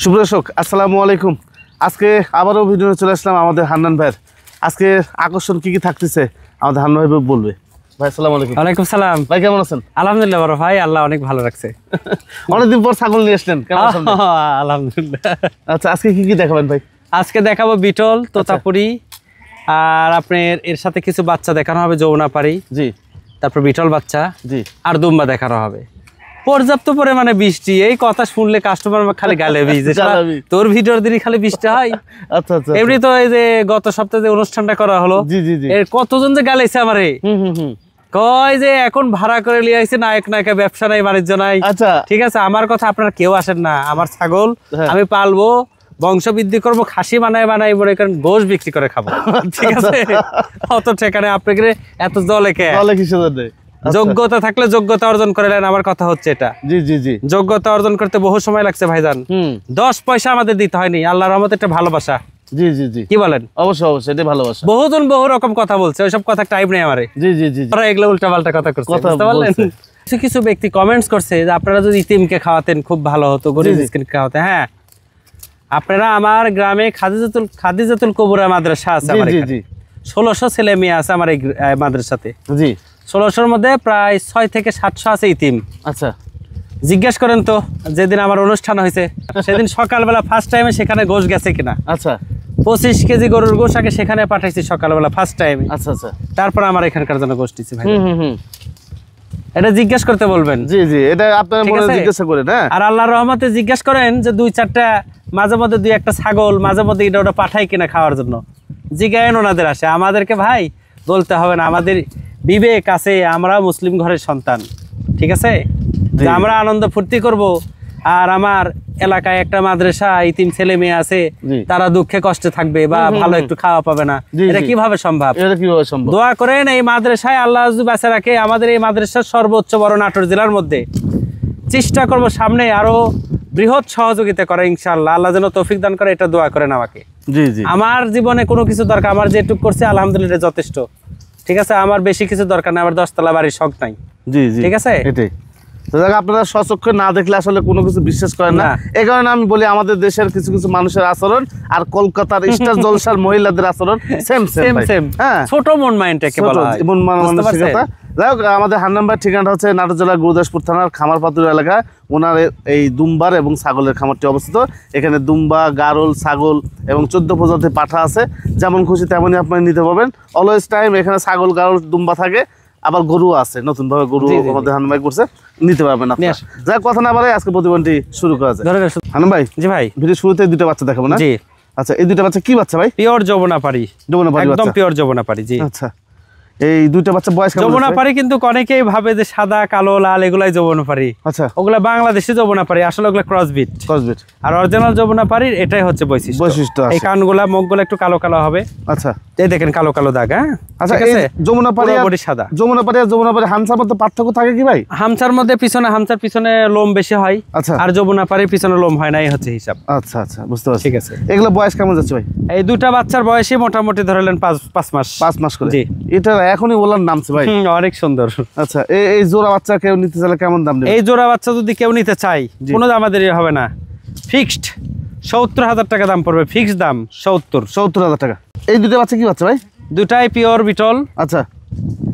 সুপ্রদর্শক আসসালামু আলাইকুম। আজকে আবারও ভিডিও চলে আসলাম আমাদের হান্নান ভাইয়ের। আজকে আকর্ষণ কি থাকতেছে আমাদের হান্নান ভাই বলবে। ভাই আসসালামু আলাইকুম। ওয়ালাইকুম সালাম। ভাই কেমন আছেন? আলহামদুলিল্লাহ বড় ভাই, আল্লাহ অনেক ভালো রাখছে। অনেকদিন পর ছাগল নিয়ে আসলেন, কেমন আছেন? আলহামদুলিল্লাহ। আচ্ছা, আজকে কি দেখাবেন ভাই? আজকে দেখাবো বিটল, তোতাপুরি, আর আপনার এর সাথে কিছু বাচ্চা দেখানো হবে, যৌনাপাড়ি, জি, তারপর বিটল বাচ্চা, জি, আর দুম্বা দেখানো হবে। পর্যাপ্ত পরিমাণে বৃষ্টি, এই কথা শুনলে কাস্টমার খালি গালে ভিজে, তোর ভিডিওর দিনই খালি বৃষ্টি হয়। আচ্ছা আচ্ছা, এমনি তো এই যে গত সপ্তাহে যে অনুষ্ঠানটা করা হলো, জি জি জি, এর কতজন যে গালাইছে আমারে, কয় যে এখন ভাড়া করে লিয়ে আইছে, নায়ক নায়িকা, ব্যবসা নাই, বাণিজ্য নাই। আচ্ছা ঠিক আছে, আমার কথা আপনারা কেউ আসেন না। আমার ছাগল আমি পালবো, বংশ বৃদ্ধি করবো, খাসি বানায় বানাই বলে, কারণ গোশ বিক্রি করে খাবো। ঠিক আছে, অত ঠিকানে আপনাকে এত জলে কে যোগ্যতা থাকলে যোগ্যতা অর্জন করে নেন। আমার কথা হচ্ছে এটা। জি জি জি, যোগ্যতা অর্জন করতে বহু সময় লাগছে ভাইজান, 10 পয়সা আমাদের দিতে হয়নি। আল্লাহর রহমতে একটা ভালোবাসা। জি জি জি, কি বলেন? অবশ্যই অবশ্যই, এটা ভালোবাসা। বহুজন বহু রকম কথা বলছে, ওইসব কথা টাইম নেই আমারে। জি জি জি, ওরা এগুলো উল্টা পাল্টা কথা করছে, বুঝতে পারলেন? কিছু কিছু ব্যক্তি কমেন্টস করছে যে আপনারা যদি ইতিমকে খাওয়াতেন খুব ভালো হতো, গরিব মিসকিনকে খাওয়াতেন। হ্যাঁ, আপনারা আমার গ্রামে খাদিজাতুল কুবরা মাদ্রাসা আছে, আমার এখানে 1600 ছেলে মেয়ে আছে আমার এই মাদ্রাসাতে। জি, 1600-র মধ্যে প্রায় 6 থেকে 700 আছে ইতিম। আচ্ছা, জিজ্ঞেস করেন তো, যেদিন আমার অনুষ্ঠান হয়েছে সেদিন সকালবেলা ফার্স্ট টাইমে সেখানে গোশ গেছে কিনা। আচ্ছা, 25 কেজি গরুর গোশ আগে সেখানে পাঠাইছি সকালবেলা ফার্স্ট টাইমে। আচ্ছা আচ্ছা, তারপর আমার এখানকার জন্য গোশ দিছি ভাই। এটা জিজ্ঞেস করতে বলবেন। জি জি, এটা আপনারা মনে জিজ্ঞেস করেন। হ্যাঁ, আর আল্লাহর রহমতে জিজ্ঞেস করেন যে 2-4টা মাঝে মধ্যে 2-1টা ছাগল মাঝে মধ্যে এটা ওটা পাঠাই কিনা খাওয়ার জন্য। জিজ্ঞাসা ওনাদের আসে, আমাদেরকে ভাই বলতে হবে না, আমাদের বিবেক আছে, আমরা মুসলিম ঘরের সন্তান। ঠিক আছে, আমরা আনন্দ ফুর্তি করব, আর আমার এলাকায় একটা মাদ্রাসা, ইতিম ছেলে মেয়ে আছে, তারা দুঃখে কষ্টে থাকবে বা ভালো একটু খাওয়া পাবে না। এটা কিভাবে সম্ভব? দোয়া করেন এই মাদ্রাসায় আল্লাহ বাঁচা রাখে। আমাদের এই মাদ্রাসার সর্বোচ্চ বড় নাটোর জেলার মধ্যে চেষ্টা করব সামনে আরো বৃহৎ সহযোগিতা করে ইনশাআল্লাহ। আল্লাহ যেন তৌফিক দান করে, এটা দোয়া করেন আমাকে। জি জি, আমার জীবনে কোনো কিছু দরকার, আমার যেটুকু করছে আলহামদুলিল্লাহ যথেষ্ট। ঠিক আছে, আমার বেশি কিছু দরকার নাই, আমার 10 তলা বাড়ির শখ নাই। জি জি, ঠিক আছে। এটাই আপনারা সচক্ষে না দেখলে আসলে কোনো কিছু বিশ্বাস করেন না। এই কারণে আমি বলি, আমাদের দেশের কিছু কিছু মানুষের আচরণ আর কলকাতার স্টার জলসার মহিলাদের আচরণ সেম সেম সেম। হ্যাঁ, ছোট মন মাইন্ডটাকে বলা হয়, মন মানসিকতা। যাই হোক, আমাদের হান্নান ভাইয়ের ঠিকানাটা হচ্ছে নাটোর জেলার গুরুদাসপুর থানার খামারপাতুর এলাকা। ওনার এই দুম্বার এবং ছাগলের খামারটি অবস্থিত। এখানে দুম্বা, গারল, ছাগল এবং 14 প্রজাতির পাঠা আছে। যেমন খুশি তেমনই আপনি নিতে পারবেন। অলওয়েজ টাইম এখানে ছাগল, গারল, দুম্বা থাকে, আবার গরু আছে, নতুন ভাবে গরু আমাদের হান্নান ভাই করছে, নিতে পারবেন আপনারা। যাই কথা না বলে আজকে প্রতিবেদনটি শুরু করা যায়। হান্নান ভাই, জি ভাই, ভিডিও শুরুতে 2টা বাচ্চা দেখাবো না? জি। আচ্ছা, এই 2টা বাচ্চা কি বাচ্চা ভাই? পিওর যৌবনাপাড়ি। যৌবনাপাড়ি, একদম পিওর যৌবনাপাড়ি। জি। আচ্ছা, এই 2টা বাচ্চা বয়স কেমন? যৌবনাপাড়ি কিন্তু অনেকেই ভাবে যে সাদা, কালো, লাল এগুলাই যৌবনাপাড়ি। আচ্ছা, ওগুলা বাংলাদেশি যৌবনাপাড়ি, আসলে ওগুলা ক্রসবিট। আর অরিজিনাল যৌবনাপাড়ির এটাই হচ্ছে বৈশিষ্ট্য। এই কানগুলা, মুখগুলা একটু কালো কালো হবে। আচ্ছা, এই দেখেন কালো কালো দাগ। হ্যাঁ, আচ্ছা, এই যৌবনাপাড়ি বডি সাদা। যৌবনাপাড়ি আর যৌবনাপাড়ি হামসার মধ্যে পার্থক্য থাকে কি ভাই? হামসার মধ্যে হামসার পিছনে লোম বেশি হয়। আচ্ছা, আর যৌবনাপাড়ির পিছনে লোম হয় না, এই হচ্ছে হিসাব। আচ্ছা আচ্ছা, বুঝতে পারছি। ঠিক আছে, এগুলা বয়স কেমন যাচ্ছে ভাই? এই 2টা বাচ্চার বয়সই মোটামুটি ধরলেন 5 মাস। 5 মাস করে। জি, এটা এখনই ওলার নামছে ভাই, অনেক সুন্দর। আচ্ছা, এই জোড়া বাচ্চা কেউ নিতে চাইলে কেমন দাম নেবে? এই জোড়া বাচ্চা যদি কেউ নিতে চাই, কোনো দাম আমাদের হবে না, ফিক্সড 70,000 টাকা দাম পড়বে। ফিক্সড দাম 70,000 টাকা। এই 2টা বাচ্চা কি বাচ্চা ভাই? 2টাই পিওর বিটল। আচ্ছা,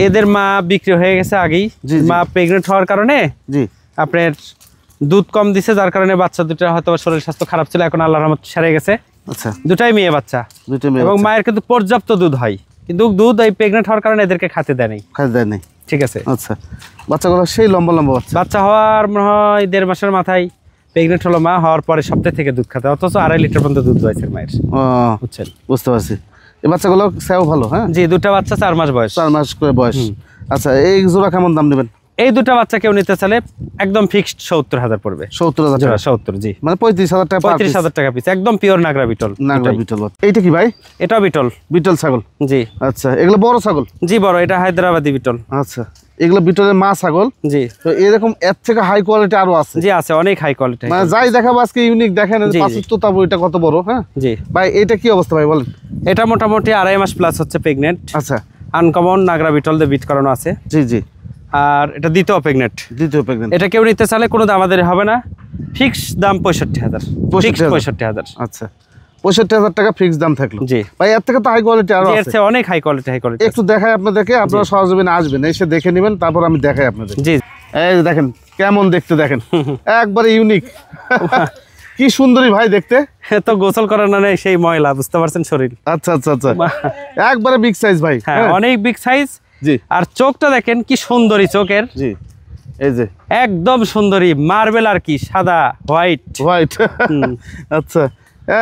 এদের মা বিক্রি হয়ে গেছে আগেই। মা প্রেগনেন্ট হওয়ার কারণে জি আপনার দুধ কম দিছে, যার কারণে বাচ্চা 2টা হয়তো শরীর স্বাস্থ্য খারাপ ছিল, এখন আল্লাহর রহমতে সেরে গেছে। আচ্ছা, 2টাই মেয়ে বাচ্চা, এবং মায়ের কিন্তু পর্যাপ্ত দুধ হয়, কিন্তু দুধ এই প্রেগনেন্ট হওয়ার কারণে এদেরকে খেতে দেয় নাই। ঠিক আছে। আচ্ছা, বাচ্চাগুলো সেই লম্বা লম্বা বাচ্চা হওয়ার মনে হয় 1.5 মাসের মাথায় প্রেগনেন্ট হলো মা, হওয়ার পরে সপ্তাহ থেকে দুধ খাতে, অথচ 2.5 লিটার পর্যন্ত দুধ হয়েছে মায়ের। বুঝছেন? বুঝতে পারছি। এই বাচ্চাগুলো সেও ভালো। হ্যাঁ জি, 2টা বাচ্চা 4 মাস বয়স। 4 মাস করে বয়স। আচ্ছা, এই জোড়া কেমন দাম নেবেন? এই 2টা বাচ্চা কেউ নিতে চাইলে একদম ফিক্সড 70,000 পড়বে। 70,000 টাকা? 70, জি, মানে 35,000 টাকা। 35,000 টাকা পিস, একদম পিওর নাগরা বিটল। নাগরা বিটল। এইটা কি ভাই? এটা বিটল। বিটল ছাগল। জি। আচ্ছা, এগুলো বড় ছাগল? জি বড়, এটা হায়দ্রাবাদি বিটল। আচ্ছা, এগুলো বিটলের মা ছাগল। জি। তো এরকম এর থেকে হাই কোয়ালিটি আরো আছে? জি আছে, অনেক হাই কোয়ালিটি। মানে যাই দেখাবো আজকে ইউনিক দেখেন। 75 তাবু, এটা কত বড়। হ্যাঁ জি ভাই, এটা কি অবস্থা ভাই বলেন? এটা মোটামুটি 2.5 মাস প্লাস হচ্ছে প্রেগনেন্ট। আচ্ছা, আনকমন নাগরা বিটল দিয়ে বিট করানো আছে। জি জি। আর এটা দ্বিতীয় প্রেগনেন্ট। এটা কেউ নিতে চাইলে কোনো দাম আমাদের হবে না, ফিক্স দাম 65,000। 65,000। আচ্ছা 65,000 টাকা ফিক্স দাম থাকলো। জি ভাই এর থেকে তো হাই কোয়ালিটি আরো আছে। অনেক হাই কোয়ালিটি একটু দেখাই আপনাদেরকে, আপনারা সরজমিনে আসবেন, এসে দেখে নেবেন, তারপর আমি দেখাই আপনাদের। জি এই যে দেখেন কেমন দেখতে, দেখেন একবারে ইউনিক। কি সুন্দরী ভাই দেখতে। তো গোসল করার না নেই সেই ময়লা, বুঝতে পারছেন শরীর। আচ্ছা আচ্ছা আচ্ছা, একবারে বিগ সাইজ ভাই। হ্যাঁ অনেক বিগ সাইজ। জি আর চোখটা দেখেন কি সুন্দরী চোখের। জি এই যে একদম সুন্দরী, মার্বেল আর কি, সাদা হোয়াইট হোয়াইট। আচ্ছা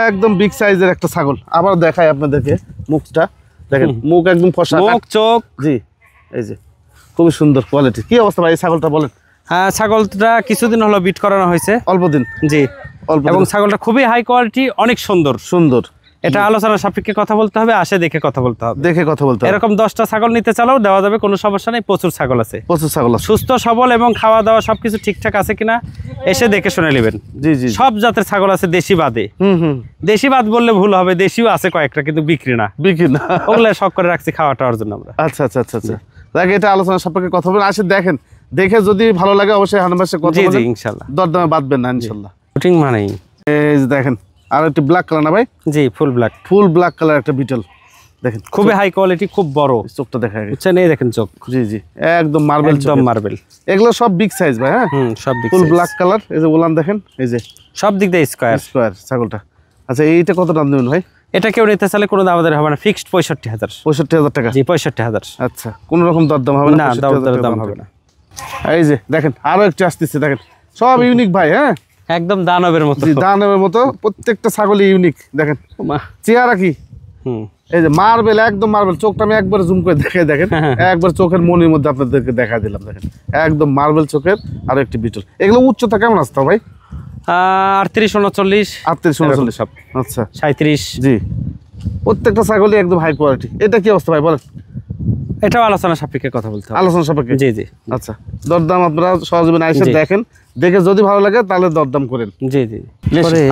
একদম বিগ সাইজের একটা ছাগল। আবার দেখাই আপনাদেরকে মুখটা, দেখেন মুখ একদম ফর্সা, মুখ চোখ। জি এই যে খুবই সুন্দর কোয়ালিটি। কি অবস্থা ভাই এই ছাগলটা বলেন? হ্যাঁ ছাগলটা কিছুদিন হলো বিট করানো হয়েছে, অল্প দিন। জি এবং ছাগলটা খুবই হাই কোয়ালিটি, অনেক সুন্দর। সুন্দর। এটা আলোচনার সাপেক্ষে কথা বলতে হবে, আসে দেখে কথা বলতে হবে। দেখে কথা বলতে হবে। এরকম 10টা ছাগল নিতে চালাও দেওয়া যাবে, কোনো সমস্যা নেই। প্রচুর ছাগল আছে, প্রচুর ছাগল আছে, সুস্থ সবল এবং খাওয়া দাওয়া সবকিছু ঠিকঠাক আছে কিনা এসে দেখে শুনে নেবেন। জি জি সব জাতের ছাগল আছে, দেশি বাদে। দেশি বাদ বললে ভুল হবে, দেশিও আছে কয়েকটা, কিন্তু বিক্রি না। বিক্রি না, ওগুলো শখ করে রাখছি খাওয়া টাওয়ার জন্য আমরা। আচ্ছা আচ্ছা আচ্ছা আচ্ছা, দেখে এটা আলোচনার সাপেক্ষে কথা বলেন, আসে দেখেন, দেখে যদি ভালো লাগে অবশ্যই হানাবাসে কথা বলেন। জি ইনশাআল্লাহ, দরদামে বাঁধবেন না ইনশাআল্লাহ। শুটিং মানেই এই যে দেখেন আর একটি ব্ল্যাক কালার না ভাই? জি full black, full black colour একটা বিটল, দেখেন খুবই হাই কোয়ালিটি, খুব বড়। চোখটা দেখা গেছে, বুঝছেন? এই দেখেন চোখ, জি জি একদম মার্বেল, একদম মার্বেল। এগুলো সব বিগ সাইজ ভাই। হ্যাঁ সব বিগ ফুল ব্ল্যাক কালার। এই যে ওলান দেখেন, এই যে সব দিক দিয়ে স্কয়ার স্কয়ার ছাগলটা। আচ্ছা এইটা কত দাম দেবেন ভাই? এটা কেউ নিতে চাইলে কোনো দাম হবে না, ফিক্সড 65,000। 65,000 টাকা? জি 65,000। আচ্ছা কোনো রকম দরদাম হবে না? না দাম হবে না। এই যে দেখেন আরো একটু আসতেছে, দেখেন সব ইউনিক ভাই। হ্যাঁ একদম দানবের মতো, দানবের মতো, প্রত্যেকটা ছাগলই ইউনিক। দেখেন চেহারা কি, এই যে মার্বেল, একদম মার্বেল। চোখটা আমি একবার জুম করে দেখে দেখেন, একবার চোখের মনির মধ্যে আপনাদেরকে দেখা দিলাম। দেখেন একদম মার্বেল চোখের আরো একটি বিটল। এগুলো উচ্চতা কেমন আসতো ভাই? 38, 39, 38, 39 সব। আচ্ছা 37। জি প্রত্যেকটা ছাগলই একদম হাই কোয়ালিটি। এটা কি অবস্থা ভাই বলেন? এটাও আলোচনা সাপেক্ষে কথা বলতে হবে। আলোচনা সাপেক্ষে? জি জি আচ্ছা দরদাম আপনারা সহজে আইসে দেখেন, দেখে যদি ভালো লাগে তাহলে দরদাম করেন। জি জি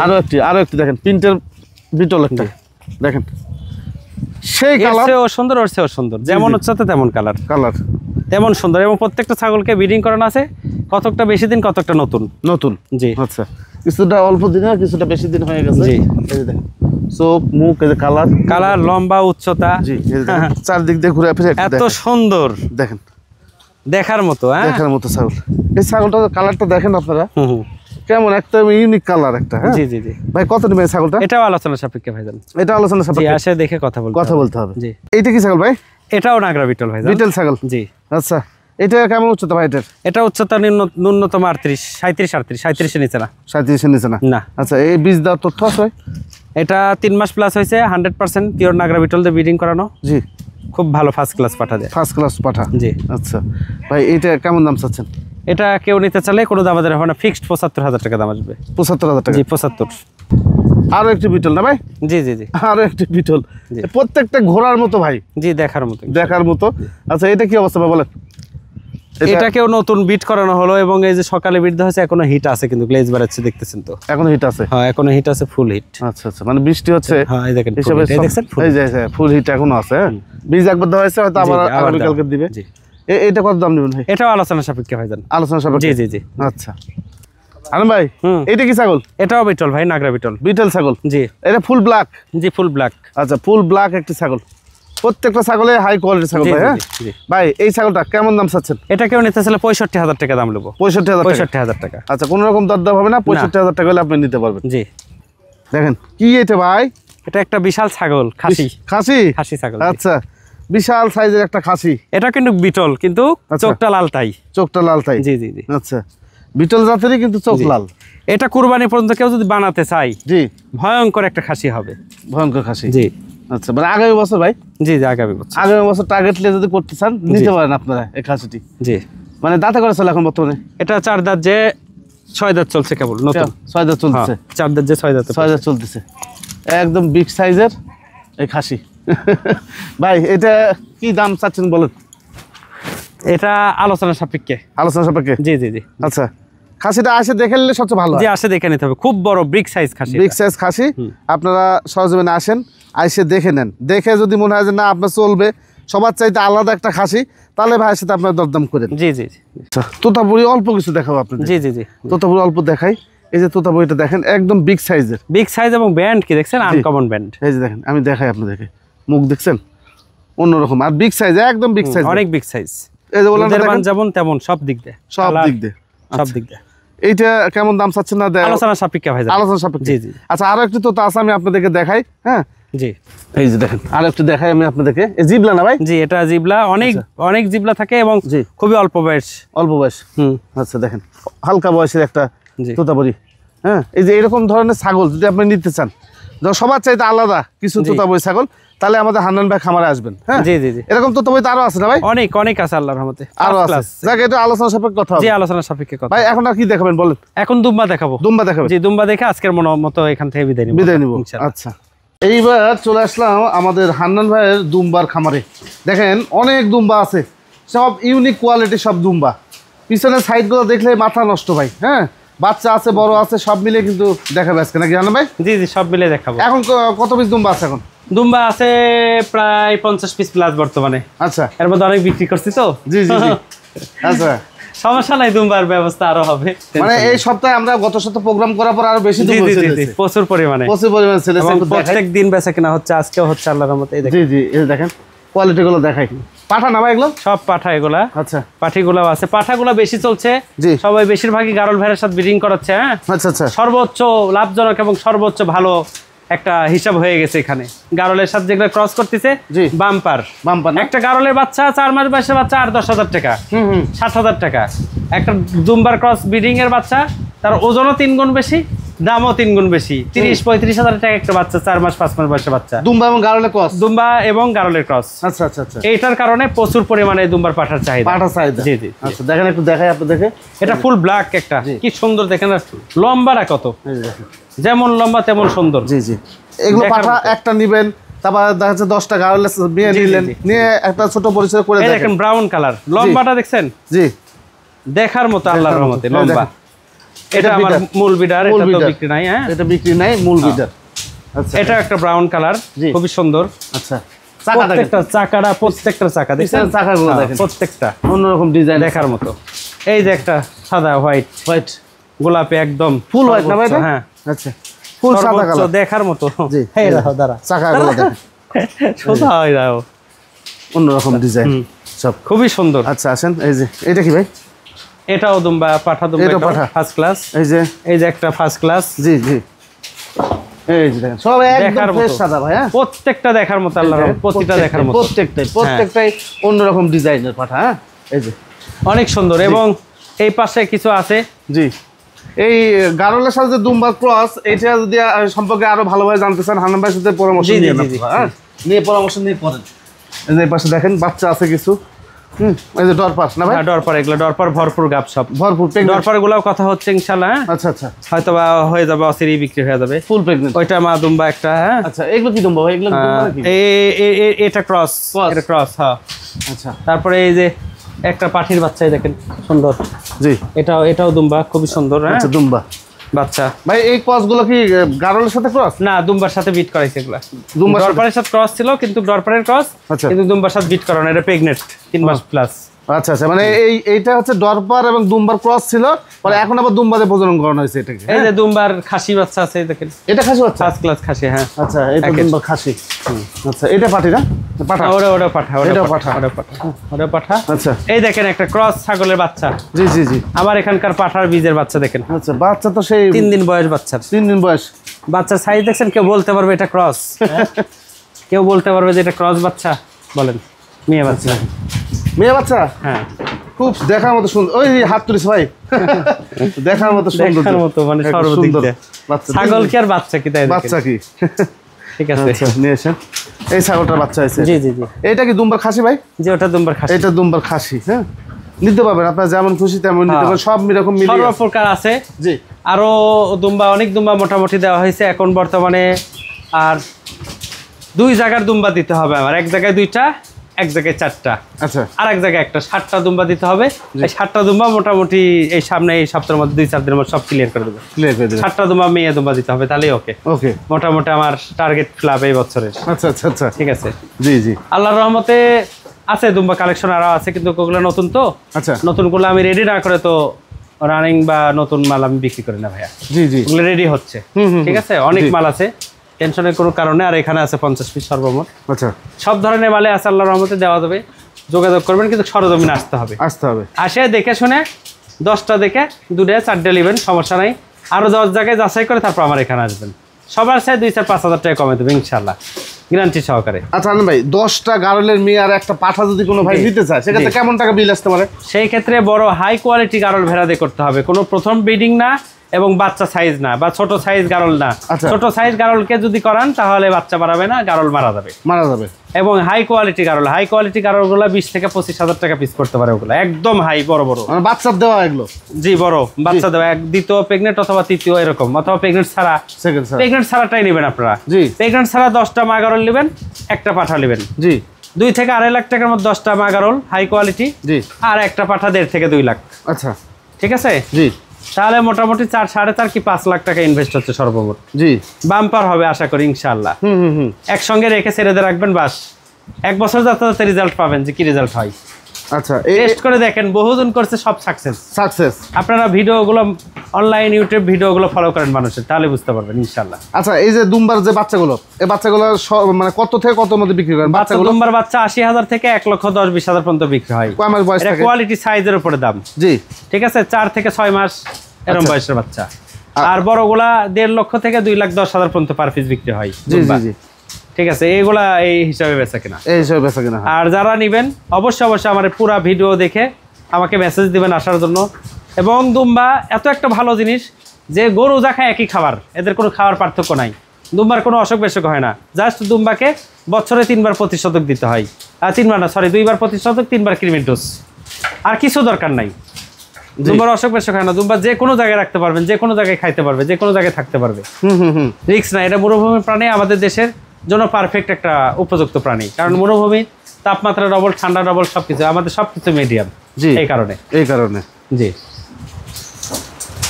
আরো একটি দেখেন প্রিন্টের বিটল একটা, দেখেন সেই কালার। ও সুন্দর, ওর চেয়েও সুন্দর, যেমন হচ্ছে তেমন কালার তেমন সুন্দর। এবং প্রত্যেকটা ছাগলকে ব্রিডিং করানো আছে, কতকটা বেশি দিন, কতকটা নতুন নতুন। জি আচ্ছা কিছুটা অল্প দিন, কিছুটা বেশি দিন হয়ে গেছে। জি এই যে দেখেন চোখ মুখ, এই যে কালার লম্বা উচ্চতা, জি চারদিক দিয়ে ঘুরে ফিরে এত সুন্দর, দেখেন দেখার মতো। হ্যাঁ দেখার মতো ছাগল। এই ছাগলটা কালারটা দেখেন আপনারা কেমন, একটা ইউনিক কালার একটা। হ্যাঁ জি জি জি ভাই কত নেবেন ছাগলটা? এটাও আলোচনা সাপেক্ষে ভাইজান, এটা আলোচনা সাপেক্ষে আসে দেখে কথা বলতে হবে। জি এইটা কি ছাগল ভাই? এটাও নাগরা বিটল ভাইজান, বিটল ছাগল। জি আচ্ছা এটা কেমন উচ্চতা ভাই? এটা উচ্চতা ন্যূনতম 38, 37, 38 এর নিচে না। 37 এর নিচে না? আচ্ছা এই বীজ দেওয়ার তথ্য আছে? এটা 3 মাস প্লাস হয়েছে, 100% পিওর নাগরা বিটল দিয়ে ব্রিডিং করানো। জি খুব ভালো, ফার্স্ট ক্লাস পাঠা দেয়। ফার্স্ট ক্লাস পাঠা? জি আচ্ছা ভাই এটা কেমন দাম চাচ্ছেন? এটা কেউ নিতে চাইলে কোনো দাম আমাদের হবে না, ফিক্সড 75,000 টাকা দাম আসবে। 75,000 টাকা? জি 75। আরো একটি বিটল না ভাই? জি জি জি আরো একটি বিটল, প্রত্যেকটা ঘোড়ার মতো ভাই। জি দেখার মতো। আচ্ছা এটা কি অবস্থা ভাই বলেন? এটাকেও নতুন বিট করানো হলো, এবং এই যে সকালে বিট দেওয়া হয়েছে, এখনো হিট আছে, কিন্তু গ্লেজ বাড়াচ্ছে, দেখতেছেন তো? এখনো হিট আছে? হ্যাঁ এখনো হিট আছে, ফুল হিট। আচ্ছা আচ্ছা মানে বৃষ্টি হচ্ছে। হ্যাঁ এই দেখেন, এই যে ফুল হিট এখনো আছে। বীজ একবার দেওয়া হয়েছে, হয়তো আবার আগামী কালকে দিবে। এটা কত দাম নেবেন ভাই? এটাও আলোচনা সাপেক্ষে ভাইজান, আলোচনা সাপেক্ষে? জি জি জি আচ্ছা আনন্দ ভাই এটা কি ছাগল? এটাও বিটল ভাই, নাগরা বিটল ছাগল। জি এটা ফুল ব্ল্যাক? জি ফুল ব্ল্যাক। আচ্ছা ফুল ব্ল্যাক একটি ছাগল, প্রত্যেকটা ছাগলে হাই কোয়ালিটির ছাগল ভাই। হ্যাঁ ভাই এই ছাগলটা কেমন দাম চাচ্ছেন? এটা কেউ নিতে চাইলে 65,000 টাকা দাম নেবো। 65,000 টাকা? আচ্ছা কোনো রকম দরদাম হবে না? 65,000 টাকা হলে আপনি নিতে পারবেন। জি দেখেন কি এটা ভাই? এটা একটা বিশাল ছাগল, খাসি ছাগল। আচ্ছা বিশাল সাইজের একটা খাসি। এটা কিন্তু বিটল, কিন্তু চোখটা লালটাই। জি জি জি আচ্ছা বিটল জাতেরই, কিন্তু চোখ লাল। এটা কুরবানি পর্যন্ত কেউ যদি বানাতে চাই, জি ভয়ঙ্কর একটা খাসি হবে। ভয়ঙ্কর খাসি? জি আচ্ছা মানে আগামী বছর ভাই? জি আগামী বছর টার্গেট নিয়ে যদি করতে চান নিতে পারেন আপনারা এই খাসিটি। জি মানে দাঁতে করে চলে এখন বর্তমানে? এটা 4 দাঁত, যে 6 দাঁত চলছে কেবল, নতুন 6 দাঁত চলছে। 4 দাঁত যে 6 দাঁত চলতেছে, একদম বিগ সাইজের এই খাসি। ভাই এটা কি দাম চাচ্ছেন বলেন? এটা আলোচনা সাপেক্ষে। জি জি জি আচ্ছা খাসিটা আসে দেখে নিলে সবচেয়ে ভালো। জি আসে দেখে নিতে হবে, খুব বড় বিগ সাইজ খাসি। আপনারা সহজে আসেন, আইসে দেখে নেন, দেখে যদি মনে হয় যে না আপনার চলবে, সবার চাইতে আলাদা একটা খাসি, তাহলে ভাইয়ের সাথে আপনার দরদাম করেন। জি জি আচ্ছা তোতাপুরি অল্প কিছু দেখাবো আপনাদের। জি জি জি তোতাপুরি অল্প দেখাই। এই যে তোতা বইটা দেখেন একদম বিগ সাইজের, বিগ সাইজ এবং ব্যান্ড কি দেখছেন আনকমন ব্যান্ড। এই যে দেখেন আমি দেখাই আপনাদেরকে, মুখ দেখছেন অন্যরকম, আর বিগ সাইজ একদম বিগ সাইজ, অনেক বিগ সাইজ। এই যে বললাম যেমন তেমন সব দিক দিয়ে, সব দিক দিয়ে, সব দিক দিয়ে। এইটা কেমন দাম চাচ্ছেন না আলোচনা সাপেক্ষে ভাই, আলোচনা সাপেক্ষে। জি জি। আচ্ছা আরো একটু তোতা আছে আমি আপনাদেরকে দেখাই। হ্যাঁ জি, এই যে দেখেন আর একটু দেখাই আমি আপনাদেরকে, এই জিবলা না ভাই? জি, এটা জিবলা, অনেক জিবলা থাকে এবং খুবই অল্প বয়স। অল্প বয়স। আচ্ছা দেখেন হালকা বয়সের একটা তোতাপুরি। হ্যাঁ এই যে এরকম ধরনের ছাগল যদি আপনি নিতে চান, সবার চাইতে আলাদা কিছু তোতাপুরি ছাগল, তাহলে আমাদের হান্নান ভাই খামারে আসবেন। হ্যাঁ জি জি জি। এরকম তোতাপুরি তো আরো আছে না ভাই? অনেক আছে আল্লাহর রহমতে, আরো আছে। যাক এটা আলোচনা সাপেক্ষে কথা হবে। জি আলোচনা সাপেক্ষে কথা। ভাই এখন আর কি দেখাবেন বলেন? এখন দুম্বা দেখাবো। দুম্বা দেখাবো? জি দুম্বা দেখে আজকের মতো এখান থেকে বিদায় নিব। আচ্ছা এইবার চলে আসলাম আমাদের হান্নান ভাইয়ের দুম্বার খামারে। দেখেন অনেক দুম্বা আছে, সব ইউনিক কোয়ালিটি, সব দুম্বা। পিছনের সাইডগুলো দেখলে মাথা নষ্ট ভাই। হ্যাঁ বাচ্চা আছে, বড় আছে, সব মিলে কিন্তু দেখাবে আজকে নাকি হান্নান ভাই? জি জি সব মিলে দেখাবো। এখন কত পিস দুম্বা আছে? এখন দুম্বা আছে প্রায় 50 পিস প্লাস বর্তমানে। আচ্ছা এর মধ্যে অনেক বিক্রি করছি তো। জি জি জি। আচ্ছা সমস্যা নাই, দুম্বার ব্যবস্থা আরো হবে। মানে এই সপ্তাহে আমরা গত সপ্তাহে প্রোগ্রাম করার পর আরো বেশি দুম্বা ছেড়েছি, প্রচুর পরিমাণে ছেড়েছি। প্রত্যেক দিন বেচা কিনা হচ্ছে, আজকেও হচ্ছে আল্লাহর রহমতে। জি জি এই দেখেন কোয়ালিটি গুলো দেখাই। পাঠা না ভাই এগুলো? সব পাঠা এগুলা। আচ্ছা পাঠিগুলো আছে, পাঠাগুলো বেশি চলছে। সবাই বেশিরভাগই গারল ভাইয়ের সাথে ব্রিডিং করাচ্ছে। হ্যাঁ আচ্ছা আচ্ছা, সর্বোচ্চ লাভজনক এবং সর্বোচ্চ ভালো একটা হিসাব হয়ে গেছে এখানে। গারলের সাথে যেগুলো ক্রস করতেছে বাম্পার একটা গারলের বাচ্চা 4 মাস বয়সের বাচ্চা 8-10 হাজার টাকা, 60,000 টাকা। একটা দুম্বার ক্রস ব্রিডিং এর বাচ্চা, তার ওজনও 3 গুণ বেশি, দামও 3 গুণ বেশি, 30-35 হাজার টাকা একটা বাচ্চা, 4 মাস 5 মাস বয়সের বাচ্চা। দুম্বা এবং গারলের ক্রস, দুম্বা এবং গারলের ক্রস। আচ্ছা আচ্ছা আচ্ছা। এইটার কারণে প্রচুর পরিমাণে দুম্বার পাঠার চাহিদা। জি জি। আচ্ছা দেখেন একটু দেখাই আপনাদেরকে, এটা ফুল ব্ল্যাক একটা, কি সুন্দর দেখেন। লম্বাটা কত, যেমন লম্বা তেমন সুন্দর। জি জি। এগুলো পাঠা একটা নিবেন, তারপর দেখা যাচ্ছে 10টা গারলে নিয়ে নিলেন, নিয়ে একটা ছোট পরিচয় করে দেখেন। ব্রাউন কালার, লম্বাটা দেখছেন? জি দেখার মতো আল্লাহর রহমতে লম্বা। এটা আমার মূল বিডার, এটা তো বিক্রি নাই। হ্যাঁ এটা বিক্রি নাই, মূল বিডার। আচ্ছা এটা একটা ব্রাউন কালার, খুবই সুন্দর। আচ্ছা প্রত্যেকটা চাকাটা, প্রত্যেকটা চাকা দেখছেন? চাকাগুলো দেখেন, প্রত্যেকটা অন্যরকম ডিজাইন, দেখার মতো। এই যে একটা সাদা হোয়াইট গোলাপি, একদম ফুল হোয়াইট না ভাই? হ্যাঁ আচ্ছা ফুল সাদা কালার, দেখার মতো। জি এই দেখো দাঁড়া, চাকাগুলো দেখেন সোজা হয়ে যায়, অন্যরকম ডিজাইন, সব খুবই সুন্দর। আচ্ছা আসেন এই যে এটা কি ভাই? এটাও দুম্বা, পাঠা দুম্বা, এটা পাঠা ফার্স্ট ক্লাস। এই যে একটা ফার্স্ট ক্লাস। জি জি এই যে দেখেন সব একদম ফ্রেশ সাদা ভাই। হ্যাঁ প্রত্যেকটা দেখার মতো আল্লাহর রহমতে, প্রত্যেকটা দেখার মতো, প্রত্যেকটাই অন্যরকম ডিজাইনের পাঠা। হ্যাঁ এই যে অনেক সুন্দর। এবং এই পাশে কিছু আছে। জি এই গারলের সাথে যে দুম্বা ক্রস, এটা যদি সম্পর্কে আরো ভালোভাবে জানতে চান হান্নান ভাইয়ের সাথে পরামর্শ নিয়ে পরামর্শ নিয়ে করেন। এই পাশে দেখেন বাচ্চা আছে কিছু। এই যে ডরপার না ভাই? ডরপার, এগুলো ডরপার ভরপুর গাব, সব ভরপুর ডরপার গুলাও কথা হচ্ছে ইনশাআল্লাহ। আচ্ছা আচ্ছা হয়তো বা হয়ে যাবে, অসিরেই বিক্রি হয়ে যাবে, ফুল প্রেগন্যান্ট। ওইটা মা দুম্বা একটা। হ্যাঁ আচ্ছা এগুলো কি দুম্বা ভাই? এগুলো এটা ক্রস, এটা ক্রস। হ্যাঁ আচ্ছা তারপরে এই যে একটা পাঠির বাচ্চা দেখেন সুন্দর। জি এটাও দুম্বা, খুবই সুন্দর। আচ্ছা দুম্বা বাচ্চা ভাই। এই ক্রসগুলো কি গারলের সাথে ক্রস? না দুম্বার সাথে বিট করাইছে এগুলা। ডরপারের সাথে ক্রস ছিল, কিন্তু ডরপারের ক্রস, কিন্তু দুম্বার সাথে বিট করানো। এটা প্রেগন্যান্ট 3 মাস প্লাস। আচ্ছা আচ্ছা মানে এইটা হচ্ছে ডরপার এবং দুম্বার ক্রস ছিল, পরে এখন আবার দুম্বাতে প্রজনন করানো হয়েছে এটাকে। এই যে দুম্বার খাসি বাচ্চা আছে দেখেন, এটা খাসি বাচ্চা, ফার্স্ট ক্লাস খাসি। হ্যাঁ আচ্ছা এটা দুম্বার খাসি। আচ্ছা এটা পাঠি না? পাঠা, ওটা পাঠা, ওটা পাঠা, ওটা পাঠা। আচ্ছা এই দেখেন একটা ক্রস ছাগলের বাচ্চা। জি জি জি আমার এখানকার পাঠার বীজের বাচ্চা দেখেন। আচ্ছা বাচ্চা তো সেই 3 দিন বয়স বাচ্চার, 3 দিন বয়স বাচ্চার সাইজ দেখছেন? কেউ বলতে পারবে এটা ক্রস? কেউ বলতে পারবে যে এটা ক্রস বাচ্চা? বলেন। মেয়ে বাচ্চা, মেয়ে বাচ্চা। হ্যাঁ খুব দেখার মতো সুন্দর। ওই হাত তুলিস ভাই, দেখার মতো সুন্দর, দেখার মতো মানে সর্বদিক দিয়ে ছাগল কি আর বাচ্চা কি? তাই বাচ্চা কি? ঠিক আছে নিয়ে আসেন। এই ছাগলটার বাচ্চা আছে। জি জি জি এটা কি দুম্বার খাসি ভাই? জি ওটা দুম্বার খাসি, এটা দুম্বার খাসি। হ্যাঁ নিতে পারবেন আপনার যেমন খুশি তেমন নিতে পারবেন, সব এরকম মিলিয়ে সব প্রকার আছে। জি আরো দুম্বা, অনেক দুম্বা মোটামুটি দেওয়া হয়েছে এখন বর্তমানে। আর 2 জায়গার দুম্বা দিতে হবে আমার, এক জায়গায় 2টা, এক জায়গায় 4টা। আচ্ছা আর এক জায়গায় একটা, 7টা দুম্বা দিতে হবে। এই 7টা দুম্বা মোটামুটি এই সামনে এই সপ্তাহের মধ্যে 2-4 দিনের মধ্যে সব ক্লিয়ার করে দেবো। 7টা দুম্বা মেয়ে দুম্বা দিতে হবে, তাহলেই ওকে। ওকে মোটামুটি আমার টার্গেট ফিল এই বছরের। আচ্ছা আচ্ছা আচ্ছা ঠিক আছে। জি জি আল্লাহর রহমতে আছে দুম্বা কালেকশন আরো আছে, কিন্তু ওগুলো নতুন তো। আচ্ছা নতুনগুলো আমি রেডি না করে তো রানিং বা নতুন মাল আমি বিক্রি করি না ভাইয়া। জি জি, ওগুলো রেডি হচ্ছে, ঠিক আছে, অনেক মাল আছে, টেনশনের কোনো কারণে। আর এখানে আছে 50 পিস সর্বমোট। আচ্ছা, সব ধরনের মালে আছে, আল্লাহর রহমতে দেওয়া যাবে। যোগাযোগ করবেন, কিন্তু সরজমিনে আসতে হবে। আসে দেখে শুনে 10টা দেখে 2টা 4টা নেবেন, সমস্যা নাই। আরো 10 জায়গায় যাচাই করে তারপর আমার এখানে আসবেন। সবার সাথে 2-4-5 হাজার টাকা কমে দেবে ইনশাল্লাহ, গ্যারান্টি সহকারে। আচ্ছা ভাই, 10টা গারলের মেয়ে আর একটা পাঠা যদি কোনো ভাই নিতে চায়, সেক্ষেত্রে কেমন টাকা বিল আসতে পারে? সেই ক্ষেত্রে বড় হাই কোয়ালিটি গারল ভেড়াতে করতে হবে, কোনো প্রথম ব্রিডিং না এবং বাচ্চা সাইজ না বা ছোট সাইজ গারল না। ছোট সাইজ গারলকে যদি করান তাহলে বাচ্চা বাড়াবে না, গারল মারা যাবে। এবং হাই কোয়ালিটি গারলগুলো 20 থেকে 25 হাজার টাকা পিস করতে পারে। ওগুলো একদম হাই, বড় বাচ্চা দেওয়া, এগুলো জি বড় বাচ্চা দেওয়া, দ্বিতীয় প্রেগনেন্ট অথবা তৃতীয় এরকম, অথবা প্রেগনেন্ট ছাড়াটাই নেবেন আপনারা। প্রেগনেন্ট ছাড়া 10টা মা গারল নেবেন, একটা পাঠা নেবেন। জি, 2 থেকে 2.5 লাখ টাকার মধ্যে 10টা মা গারল হাই কোয়ালিটি, আর একটা পাঠা 1.5 থেকে 2 লাখ। আচ্ছা, ঠিক আছে। জি, তাহলে মোটামুটি 4-4.5 কি 5 লাখ টাকা ইনভেস্ট হচ্ছে সর্বমোট। জি, বাম্পার হবে আশা করি ইনশাআল্লাহ। একসঙ্গে রেখে ছেড়ে দিয়ে রাখবেন, বাস 1 বছর যাতে রেজাল্ট পাবেন, যে কি রেজাল্ট হয়। আচ্ছা, টেস্ট করে দেখেন, বহুজন করছে, সব সাকসেস। আপনারা ভিডিওগুলো অনলাইন ইউটিউব ভিডিওগুলো ফলো করেন মানুষের, তাহলে বুঝতে পারবেন ইনশাআল্লাহ। আচ্ছা, এই যে দুম্বার যে বাচ্চাগুলো, এই বাচ্চাগুলো মানে কত থেকে কত মধ্যে বিক্রি করেন? বাচ্চাগুলো দুম্বার বাচ্চা 80,000 থেকে 1,10,20,000 পর্যন্ত বিক্রি হয়। এটা কোয়ালিটি সাইজের উপরে দাম। জি, ঠিক আছে। 4 থেকে 6 মাস এরকম বয়সের বাচ্চা। আর বড়গুলা 1.5 লক্ষ থেকে 2,10,000 পর্যন্ত পার পিস বিক্রি হয়। জি জি জি, ঠিক আছে। এইগুলা এই হিসাবে বেচা কিনা, আর যারা নিবেন অবশ্যই আমার পুরা ভিডিও দেখে আমাকে মেসেজ দিবেন আসার জন্য। এবং দুম্বা এত একটা ভালো জিনিস যে গরু যা খায় একই খাবার, এদের কোনো খাওয়ার পার্থক্য নাই। দুম্বার কোনো অসুখ বেসুখ হয় না। জাস্ট দুম্বাকে বছরে 3 বার প্রতিষেধক দিতে হয়। 2 বার প্রতিষেধক, 3 বার কৃমির ডোজ, আর কিছু দরকার নাই। দুম্বার অসুখ বেসুখ হয় না। দুম্বা যে কোনো জায়গায় রাখতে পারবেন, যে কোনো জায়গায় খাইতে পারবে, যে কোনো জায়গায় থাকতে পারবে। রিস্ক নাই। এটা মরুভূমির প্রাণী, আমাদের দেশের জন্য পারফেক্ট একটা উপযুক্ত প্রাণী। কারণ মরুভূমি তাপমাত্রা ডবল, ঠান্ডা ডবল, সবকিছু আমাদের সবকিছু মিডিয়াম। জি, এই কারণে জি।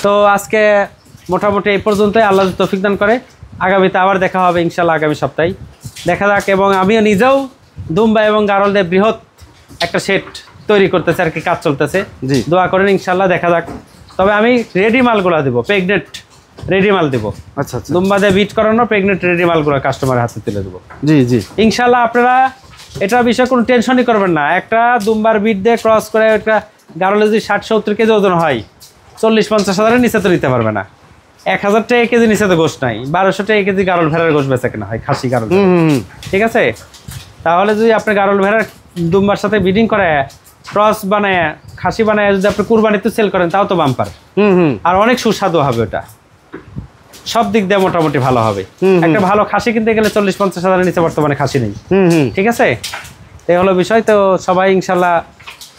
তো আজকে মোটামুটি এই পর্যন্তই। আল্লাহ তৌফিক দান করে আগামীতে আবার দেখা হবে ইনশাআল্লাহ, আগামী সপ্তাহে দেখা যাক। এবং আমিও নিজেও দুম্বা এবং গারলদের বৃহৎ একটা সেট তৈরি করতেছে আর কি, কাজ চলতেছে। দোয়া করেন ইনশাআল্লাহ, দেখা যাক। তবে আমি রেডি মালগুলো দেবো, প্রেগনেন্ট রেডি মাল দেবো। আচ্ছা, দুম্বা দিয়ে বিট করানো প্রেগনেন্ট রেডি মালগুলো কাস্টমারের হাতে তুলে দেবো। জি জি, ইনশাআল্লাহ। আপনারা এটার বিষয়ে কোনো টেনশনই করবেন না। একটা দুম্বার বিট দিয়ে ক্রস করে একটা গারলে যদি 60-70 কেজি ওজন হয়, 40-50 হাজারের নিচে তো নিতে পারবে না। 1000 টাকা কেজি নিচে তো গোশ নাই। 1200 টাকা কেজি গারল ভেড়ার গোশ বেচা কেনা হয়, খাসি গারল। ঠিক আছে। তাহলে যদি আপনি গারল ভেড়ার দুম্বার সাথে ব্রিডিং করে ক্রস বানায় খাসি বানায় যদি আপনি কুরবানিতে সেল করেন, তাও তো বাম্পার। আর অনেক সুস্বাদু হবে ওটা, সব দিক দিয়ে মোটামুটি ভালো হবে। একটা ভালো খাসি কিনতে গেলে 40-50 হাজারের নিচে বর্তমানে খাসি নেই। ঠিক আছে, এই হলো বিষয়। তো সবাই ইনশাল্লাহ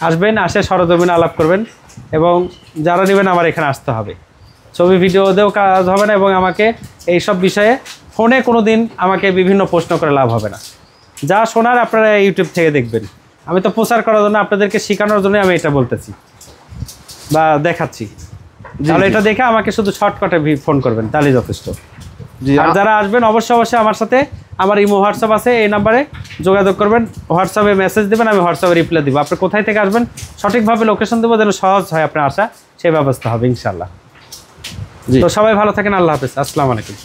আসবেন, আসে সরজমিনে আলাপ করবেন, এবং যারা নেবেন আমার এখানে আসতে হবে। ছবি ভিডিও দিয়েও কাজ হবে না, এবং আমাকে এই সব বিষয়ে ফোনে কোনো দিন আমাকে বিভিন্ন প্রশ্ন করে লাভ হবে না। যা শোনার আপনারা ইউটিউব থেকে দেখবেন। আমি তো প্রচার করার জন্য, আপনাদেরকে শেখানোর জন্য আমি এটা বলতেছি বা দেখাচ্ছি। তাহলে এটা দেখে আমাকে শুধু শর্টকাটে ফোন করবেন, তাহলে যথেষ্ট। আর যারা আসবেন অবশ্যই আমার সাথে, আমার ইমো হোয়াটসঅ্যাপ আছে, এই নাম্বারে যোগাযোগ করবেন। হোয়াটসঅ্যাপে মেসেজ দেবেন, আমি হোয়াটসঅ্যাপে রিপ্লাই দিব। আপনি কোথায় থেকে আসবেন সঠিকভাবে লোকেশন দেবো, যেন সহজ হয় আপনার আসা, সেই ব্যবস্থা হবে ইনশাল্লাহ। তো সবাই ভালো থাকেন, আল্লাহ হাফেজ, আসসালামু আলাইকুম।